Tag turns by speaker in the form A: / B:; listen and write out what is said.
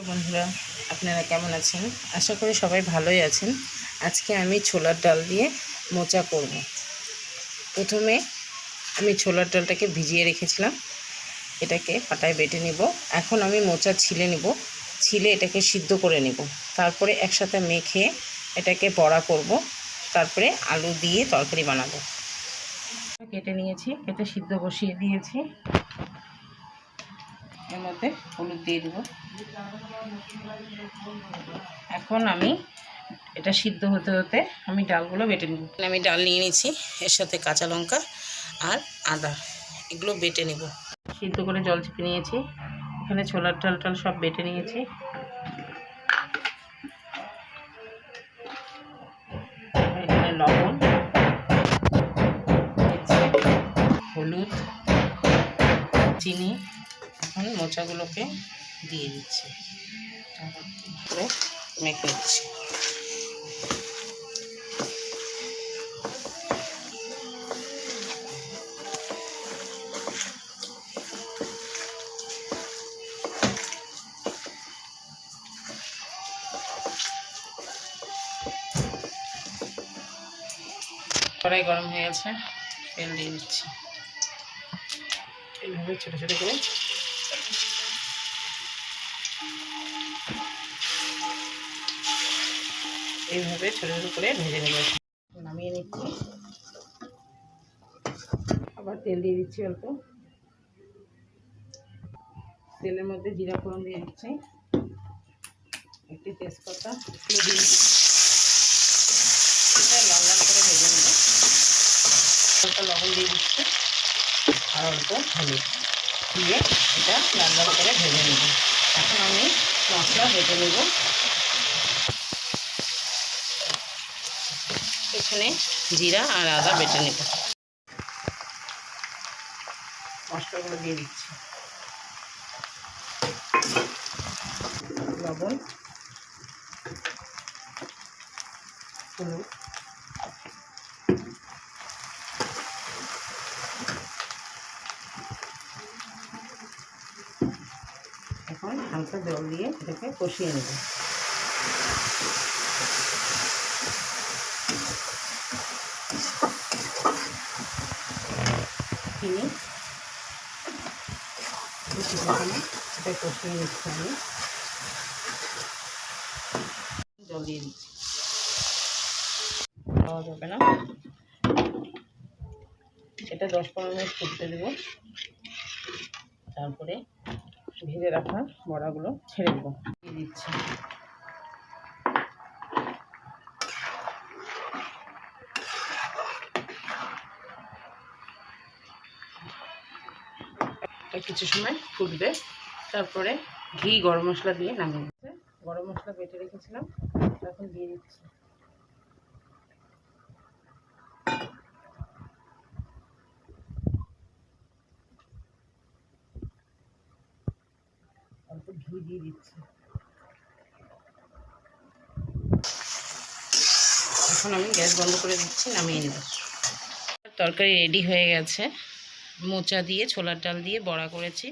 A: বন্ধুরা, আপনারা কেমন আছেন? আশা করি সবাই ভালোই আছেন। আজকে আমি ছোলার ডাল দিয়ে মোচা করব। প্রথমে আমি ছোলার ডালটাকে ভিজিয়ে রেখেছিলাম, এটাকে পাটায় বেটে নেব। এখন আমি মোচা ছিলে নেব, ছিলে এটাকে সিদ্ধ করে নেব। তারপরে একসাথে মেখে এটাকে বড়া করব, তারপরে আলু দিয়ে তরকারি বানাবো। কেটে নিয়েছি, কেটে সিদ্ধ বসিয়ে দিয়েছি। এর মধ্যে হলুদ দিয়ে দেবো। এখন আমি এটা সিদ্ধ হতে হতে আমি ডালগুলো বেটে নেব। আমি ডাল নিয়ে নিয়েছি, এর সাথে কাঁচা লঙ্কা আর আদা, এগুলো বেটে নেব। সিদ্ধ করে জল চেপে নিয়েছি, এখানে ছোলার ডাল সব বেটে নিয়েছি। এখানে লবণ, হলুদ, চিনি। এখন মোচাগুলোকে দিয়ে দিচ্ছি, তারপরে মেখে দিচ্ছি। কড়াই গরম হয়ে গেছে, তেল দিয়ে দিচ্ছি। এইভাবে ছোটো ছোটো করে ভেজে নেব। নামিয়ে নিচ্ছি, আবার তেল দিয়ে দিচ্ছি অল্প। তেলের মধ্যে জিরা ফোড়ন দিয়ে দিচ্ছি, একটি তেজপাতা দিয়ে এটা লাল লাল করে ভেজে নেব। অল্প লবণ দিয়ে দিচ্ছি আর অল্প হলুদ দিয়ে এটা লাল লাল করে ভেজে নেব। এখন আমি মশলা বেটে নেব। এখানে জিরা আর আদা বেটে নেব। মশলাগুলো দিয়ে দিচ্ছি, লবণ, হলুদ, এখন হালকা জল দিয়ে এটাকে কষিয়ে নেব। চিনি এটা কষিয়ে নিচ্ছি আমি, জল দিয়ে দিচ্ছি। খাওয়া যাবে না, এটা 10-15 মিনিট ফুটতে দেবো। তারপরে ভেজে রাখা বড়াগুলো ছেড়ে দেবো, দিয়ে দিচ্ছি। কিছু সময় ফুটবে, তারপরে ঘি, গরম মশলা দিয়ে নামিয়ে দিচ্ছে। গরম মশলা বেটে রেখেছিলাম, এখন দিয়ে দিচ্ছি। অল্প ঘি দিয়ে দিচ্ছি। এখন আমি গ্যাস বন্ধ করে দিচ্ছি, নামিয়ে নেব। তরকারি রেডি হয়ে গেছে। মোচা দিয়ে ছোলার ডাল দিয়ে বড়া করেছি।